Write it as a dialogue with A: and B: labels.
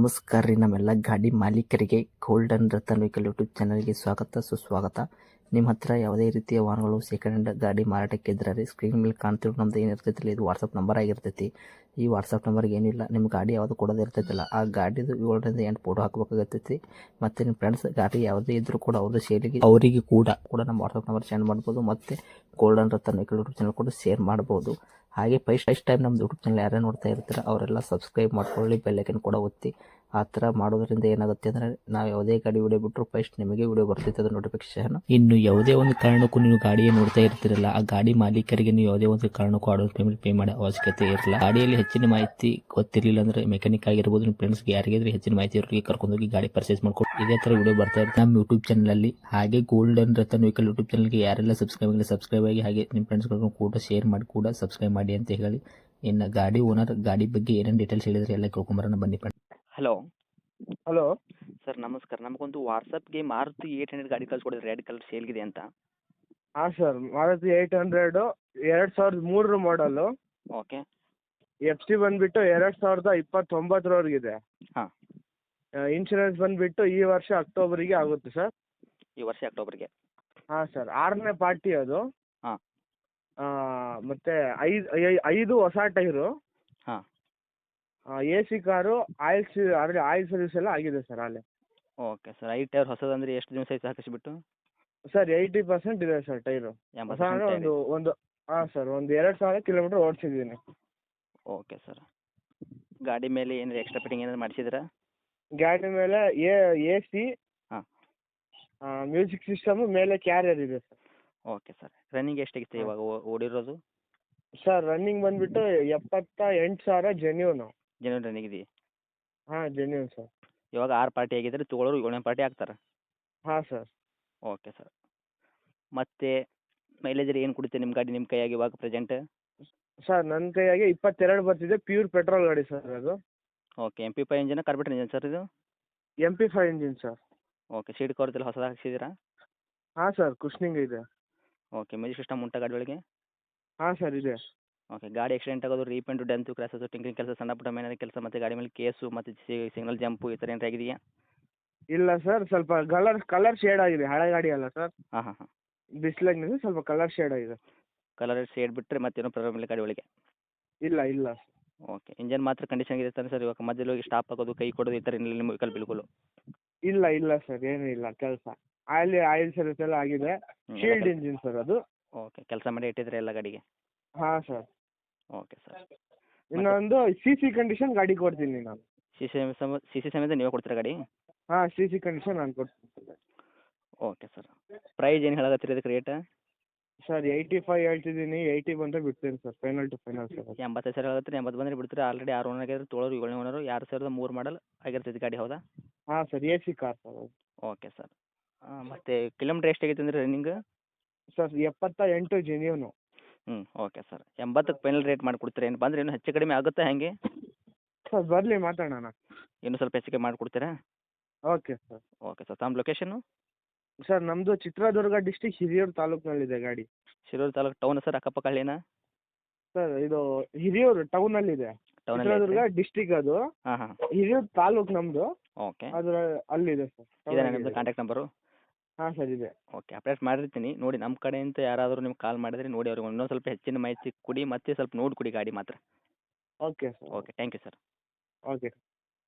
A: ನಮಸ್ಕಾರ ರೀ ನಮ್ಮೆಲ್ಲ ಗಾಡಿ ಮಾಲೀಕರಿಗೆ ಗೋಲ್ಡನ್ ರತನ್ ವೆಹಿಕಲ್ ಯೂಟ್ಯೂಬ್ ಚಾನಲ್ಗೆ ಸ್ವಾಗತ ಸುಸ್ವಾಗತ. ನಿಮ್ಮ ಹತ್ರ ಯಾವುದೇ ರೀತಿಯ ವಾಹನಗಳು ಸೆಕೆಂಡ್ ಹ್ಯಾಂಡ್ ಗಾಡಿ ಮಾರಾಟಕ್ಕೆ ಇದ್ರೆ ರೀ ಸ್ಕ್ರೀನ್ ಮೇಲೆ ಕಾಣ್ತಿರೋ ನಮ್ದು ಏನಿರ್ತೈತಿಲ್ಲ ಇದು ವಾಟ್ಸಪ್ ನಂಬರ್ ಆಗಿರ್ತೈತಿ. ಈ ವಾಟ್ಸಪ್ ನಂಬರ್ಗೆ ಏನಿಲ್ಲ ನಿಮ್ಮ ಗಾಡಿ ಯಾವುದು ಕೊಡೋದು ಇರ್ತೈತಿಲ್ಲ ಆ ಗಾಡಿದು 7ರಿಂದ 8 ಫೋಟೋ ಹಾಕಬೇಕಾಗತ್ತೈತಿ. ಮತ್ತು ನಿಮ್ಮ ಫ್ರೆಂಡ್ಸ್ ಗಾಡಿ ಯಾವುದೇ ಇದ್ರೂ ಕೂಡ ಅವ್ರದ್ದು ಸೇಲಿಗೆ ಅವರಿಗೆ ಕೂಡ ನಮ್ಮ ವಾಟ್ಸಪ್ ನಂಬರ್ ಸೆಂಡ್ ಮಾಡ್ಬೋದು. ಮತ್ತು golden Ratan vehicle YouTube channel ಕೂಡ ಶೇರ್ ಮಾಡ್ಬೋದು. ಹಾಗೆ ಫಸ್ಟ್ ಟೈಮ್ ನಮ್ಮ ಯೂಟ್ಯೂಬ್ ಚಾನಲ್ ಯಾರೇ ನೋಡ್ತಾ ಇರ್ತಾರೆ ಅವರೆಲ್ಲ ಸಬ್ಸ್ಕ್ರೈಬ್ ಮಾಡ್ಕೊಳ್ಳಿ, ಬೆಲ್ ಐಕನ್ ಕೂಡ ಒತ್ತಿ. ಆ ಥರ ಮಾಡೋದ್ರಿಂದ ಏನಾಗುತ್ತೆ ಅಂದರೆ ನಾವು ಯಾವುದೇ ಗಾಡಿ ವಿಡಿಯೋ ಬಿಟ್ಟರು ಫಸ್ಟ್ ನಿಮಗೆ ವಿಡಿಯೋ ಬರ್ತೈತೆ ಅದು ನೋಟಿಫಿಕೇಶನ್. ಇನ್ನು ಯಾವುದೇ ಒಂದು ಕಾರಣಕ್ಕೂ ನೀವು ಗಾಡಿயை ನೋಡ್ತಾ ಇರ್ತಿರಲ್ಲ ಆ ಗಾಡಿ ಮಾಲೀಕರಿಗೆ ನೀವು ಯಾವುದೇ ಒಂದು ಕಾರಣಕ್ಕೂ ಅಡ್ವಾನ್ಸ್ ಪೇಮೆಂಟ್ ಪೇ ಮಾಡೋ ಅವಶ್ಯಕತೆ ಇರಲ್ಲ. ಗಾಡಿಯಲ್ಲಿ ಹೆಚ್ಚಿನ ಮಾಹಿತಿ ಗೊತ್ತಿರಲಿಲ್ಲ ಅಂದರೆ ಮೆಕ್ಯಾನಿಕ್ ಆಗಿರ್ಬೋದು, ನಿಮ್ಮ ಫ್ರೆಂಡ್ಸ್ಗೆ ಯಾರಿಗಾದ್ರೆ ಹೆಚ್ಚಿನ ಮಾಹಿತಿ ಇರೋರಿಗೆ ಕರ್ಕೊಂಡೋಗಿ ಗಾಡಿ ಪರ್ಚೇಸ್ ಮಾಡ್ಕೊಂಡು ಇದೇ ಥರ ವಿಡಿಯೋ ಬರ್ತಾ ಇರುತ್ತೆ ನಮ್ಮ ಯೂಟ್ಯೂಬ್ ಚಾನಲಲ್ಲಿ. ಹಾಗೆ ಗೋಲ್ಡನ್ ರತನ್ ವೆಹಿಕಲ್ ಯೂಟ್ಯೂಬ್ ಚಾನಲ್ಗೆ ಯಾರೆಲ್ಲ ಸಬ್ಸ್ಕ್ರೈಬ್ ಆಗಿ ಹಾಗೆ ನಿಮ್ಮ ಫ್ರೆಂಡ್ಸ್ಗಳನ್ನು ಕೂಡ ಶೇರ್ ಮಾಡಿ ಕೂಡ ಸಬ್ಸ್ಕ್ರೈಬ್ ಮಾಡಿ ಅಂತ ಹೇಳಿ. ಇನ್ನು ಗಾಡಿ ಓನರ್ ಗಾಡಿ ಬಗ್ಗೆ ಏನೇನು ಡೀಟೇಲ್ಸ್ ಹೇಳಿದ್ರೆ ಎಲ್ಲ ಕೇಳ್ಕೊಂಬರೋಣ ಬನ್ನಿ.
B: ಹಲೋ
C: ಹಲೋ
B: ಸರ್, ನಮಸ್ಕಾರ. ನಮಗೊಂದು ವಾಟ್ಸಪ್ಗೆ ಮಾರುತಿ 800 ಗಾಡಿ ಕಳ್ಸಿಕೊಡಿದ್ರೆ ರೆಡ್ ಕಲರ್ ಸೇಲ್ಗಿದೆ ಅಂತ.
C: ಹಾಂ ಸರ್, ಮಾರುತಿ 800 2003 ಮಾಡಲು.
B: ಓಕೆ.
C: FC ಬಂದುಬಿಟ್ಟು 2029
B: ಹಾಂ.
C: ಇನ್ಶೂರೆನ್ಸ್ ಬಂದುಬಿಟ್ಟು ಈ ವರ್ಷ ಅಕ್ಟೋಬರಿಗೆ ಆಗುತ್ತೆ ಸರ್.
B: ಈ ವರ್ಷ ಅಕ್ಟೋಬರ್ಗೆ.
C: ಹಾಂ ಸರ್, 6ನೇ ಪಾರ್ಟಿ ಅದು.
B: ಹಾಂ.
C: ಮತ್ತು 5 ಹೊಸ ಟೈರು.
B: ಹಾಂ.
C: AC ಕಾರು, ಆಯಿಲ್ ಸರ್ವಿಸ್ ಎಲ್ಲ ಆಗಿದೆ ಸರ್ ಅಲ್ಲೇ.
B: Okay sir. 5 ಟೈರ್ ಹೊಸದಂದ್ರೆ ಎಷ್ಟು ದಿವಸ ಆಯ್ತು ಹಾಕಿಸ್ಬಿಟ್ಟು?
C: ಸರ್ 80% ಇದೆ ಸರ್ ಟೈರು. ಹೊಸ ಅಂದರೆ ಒಂದು ಹಾಂ ಸರ್, ಒಂದು 2000 ಕಿಲೋಮೀಟ್ರ್ ಓಡಿಸಿದ್ದೀನಿ.
B: Okay sir. ಗಾಡಿ ಮೇಲೆ ಏನಾದ್ರು ಎಕ್ಸ್ಟ್ರಾ ಫಿಟ್ಟಿಂಗ್ ಏನಾದ್ರು ಮಾಡಿಸಿದ್ರಾ?
C: ಗಾಡಿ ಮೇಲೆ AC,
B: ಹಾಂ.
C: ಮ್ಯೂಸಿಕ್ ಸಿಸ್ಟಮು, ಮೇಲೆ ಕ್ಯಾರಿಯರ್ ಇದೆ ಸರ್.
B: Okay sir. ರನ್ನಿಂಗ್ ಎಷ್ಟಾಗಿತ್ತು ಇವಾಗ ಓಡಿರೋದು?
C: ಸರ್ ರನ್ನಿಂಗ್ ಬಂದುಬಿಟ್ಟು 78,000 ಜೆನ್ಯೂನು.
B: ಜೆನ್ಯೂನ್ ರನ್ನಿಂಗ್ ಇದೆಯಾ?
C: ಹಾಂ ಜೆನ್ಯೂನ್ ಸರ್.
B: ಇವಾಗ 6 ಪಾರ್ಟಿ ಆಗಿದ್ರೆ ತೊಗೊಳೋರು 7ನೇ ಪಾರ್ಟಿ ಆಗ್ತಾರೆ.
C: ಹಾಂ ಸರ್.
B: Okay sir. ಮತ್ತು ಮೈಲೇಜ್ ಏನು ಕೊಡುತ್ತೆ ನಿಮ್ಮ ಗಾಡಿ ನಿಮ್ಮ ಕೈಯಾಗಿ ಇವಾಗ ಪ್ರೆಸೆಂಟ್?
C: ಸರ್ ನನ್ನ ಕೈಯಾಗೆ 22 ಬರ್ತಿದೆ, ಪ್ಯೂರ್ ಪೆಟ್ರೋಲ್ ಗಾಡಿ ಸರ್ ಅದು.
B: ಓಕೆ. MP5 ಇಂಜಿನ ಕಾರ್ಬೋರೇಟರ್ ಇಂಜಿನ್ ಸರ್ ಇದು?
C: MP5 engine sir.
B: Okay. Seat covers ಎಲ್ಲ ಹೊಸದಾಗಿ ಹಾಕ್ಸಿದ್ದೀರಾ?
C: ಹಾಂ ಸರ್, ಕುಷ್ನಿಂಗ್ ಇದೆ.
B: ಓಕೆ. ಮ್ಯೂಸಿಕ್ ಸಿಸ್ಟಮ್ ಉಂಟಾ ಗಾಡಿ ಒಳಗೆ?
C: ಹಾಂ ಸರ್ ಇದೆ.
B: ಓಕೆ. ಗಾಡಿ ಆಕ್ಸಿಡೆಂಟ್ ಆಗೋದು, ರೀಪೇಂಟು, ಡೆಂತು, ಕ್ರ್ಯಾಸಸ್ಸು, ಟಿಂಕರಿಂಗ್ ಕೆಲಸ, ಸಣ್ಣ ಪುಟ್ಟ ಮೇನರ್ ಕೆಲಸ ಮತ್ತು ಗಾಡಿ ಮೇಲೆ ಕೇಸು ಮತ್ತು ಸಿಗ್ನಲ್ ಜಂಪು ಈ ಥರ ಏನಾರು ಆಗಿದೆಯಾ?
C: ಇಲ್ಲ ಸರ್, ಸ್ವಲ್ಪ ಕಲರ್ ಶೇಡ್ ಆಗಿದೆ, ಹಳೆ ಗಾಡಿ ಅಲ್ಲ ಸರ್.
B: ಹಾಂ ಹಾಂ ಹಾಂ.
C: ಬಿಸಿಲಾಗಿನಿಂದ ಸ್ವಲ್ಪ ಕಲರ್ ಶೇಡ್ ಆಗಿದೆ.
B: ಕಲರ್ ಶೇಡ್ ಬಿಟ್ಟರೆ ಮತ್ತೇನೋ ಪ್ರಾಬ್ಲಮ್ ಇಲ್ಲ ಗಾಡಿ ಒಳಗೆ?
C: ಇಲ್ಲ.
B: ಓಕೆ. ಇಂಜನ್ ಮಾತ್ರ ಕಂಡೀಷನ್ ಇದೆ ತಾನೆ ಸರ್? ಇವಾಗ ಮಧ್ಯದಲ್ಲಿ ಹೋಗಿ ಸ್ಟಾಪ್ ಆಗೋದು, ಕೈ ಕೊಡೋದು ಈ ಥರ ಏನಿಲ್ಲ ನಿಮ್ಮ ವೆಹಿಕಲ್ ಬಿಲ್ಕುಲ್?
C: ಇಲ್ಲ ಸರ್, ಏನೂ ಇಲ್ಲ ಕೆಲಸ. ಆಯಿಲ್ ಸರ್ವಿಸ್ ಎಲ್ಲ ಆಗಿದೆ. ಶೀಲ್ಡ್ ಇಂಜಿನ್ ಸರ್ ಅದು.
B: ಓಕೆ. ಕೆಲಸ ಮಾಡಿ ಇಟ್ಟಿದ್ರೆ ಎಲ್ಲ ಗಾಡಿಗೆ?
C: ಹಾಂ ಸರ್.
B: Okay sir.
C: ಇನ್ನೊಂದು CC ಕಂಡೀಷನ್ ಗಾಡಿ ಕೊಡ್ತೀನಿ ನಾನು.
B: ಸಿ ಸಿ ಸಮೇತ ನೀವೇ ಕೊಡ್ತೀರಾ ಗಾಡಿ?
C: ಹಾಂ, CC ಕಂಡೀಷನ್ ನಾನು ಕೊಡ್ತೀನಿ.
B: Okay sir. ಪ್ರೈಸ್ ಏನು ಹೇಳಕತ್ತೀರಿ ಇದಕ್ಕೆ ರೇಟ್?
C: ಸರ್ 85 ಹೇಳ್ತಿದ್ದೀನಿ, 80 ಬಂದರೆ ಬಿಡ್ತೀನಿ sir, final to final sir.
B: 85,000 ಹೇಳತ್ತೀರಿ, 80 ಬಂದರೆ ಬಿಡ್ತೀರಿ. ಆಲ್ರೆಡಿ 6 ಓನರ್ ಆಗಿದ್ರೆ ತೊಗೊಳೋರು 7ನೇ ಓನರು. 2003 ಮಾಡಲ್ ಆಗಿರ್ತೈತಿ ಗಾಡಿ, ಹೌದಾ?
C: ಹಾಂ ಸರ್, AC ಕಾರ್ ಸರ್ ಅದು.
B: Okay sir. ಮತ್ತು ಕಿಲೋಮೀಟ್ರ್ ಎಷ್ಟಾಗೈತೆ ಅಂದರೆ running?
C: Sir 78 genuine.
B: Okay sir. 80ಕ್ಕೆ ಫೈನಲ್ ರೇಟ್ ಮಾಡಿಕೊಡ್ತೀರಾ? ಏನು ಬಂದರೆ ಇನ್ನೂ ಹೆಚ್ಚು ಕಡಿಮೆ ಆಗುತ್ತಾ ಹೇಗೆ?
C: ಸರ್ ಬರಲಿ ಮಾತಾಡೋಣ.
B: ಇನ್ನೂ ಸ್ವಲ್ಪ ಹೆಚ್ಚಿಗೆ ಮಾಡಿಕೊಡ್ತೀರಾ?
C: Okay sir.
B: Okay sir. ತಮ್ಮ ಲೊಕೇಶನ್ನು?
C: ಸರ್ ನಮ್ಮದು ಚಿತ್ರದುರ್ಗ ಡಿಸ್ಟಿಕ್, ಹಿರಿಯೂರು ತಾಲೂಕಿನಲ್ಲಿದೆ ಗಾಡಿ.
B: ಶಿರೂರು ತಾಲೂಕು ಟೌನ್ ಸರ್, ಅಕ್ಕಪಕ್ಕ ಹಳ್ಳಿನಾ?
C: ಸರ್ ಇದು ಹಿರಿಯೂರು ಟೌನಲ್ಲಿದೆ. ಚಿತ್ರದುರ್ಗ ಡಿಸ್ಟಿಕ್ ಅದು.
B: ಹಾಂ.
C: ಹಿರಿಯೂರು ತಾಲೂಕು ನಮ್ಮದು.
B: ಓಕೆ.
C: ಅದರ ಅಲ್ಲಿದೆ ಸರ್.
B: ಇದೇನಾ ನಿಮ್ಮದು ಕಾಂಟ್ಯಾಕ್ಟ್ ನಂಬರು?
C: ಹಾಂ ಸರ್ ಇದೆ.
B: ಓಕೆ. ಅಪ್ಡೇಟ್ ಮಾಡಿರ್ತೀನಿ ನೋಡಿ. ನಮ್ಮ ಕಡೆಯಿಂದ ಯಾರಾದರೂ ನಿಮ್ಗೆ ಕಾಲ್ ಮಾಡಿದ್ರೆ ನೋಡಿ ಅವ್ರಿಗೆ ಇನ್ನೊಂದು ಸ್ವಲ್ಪ ಹೆಚ್ಚಿನ ಮಾಹಿತಿ ಕೊಡಿ, ಮತ್ತೆ ಸ್ವಲ್ಪ ನೋಡಿ ಕೊಡಿ ಗಾಡಿ ಮಾತ್ರ.
C: Okay sir.
B: Okay. Thank you sir.
C: Okay.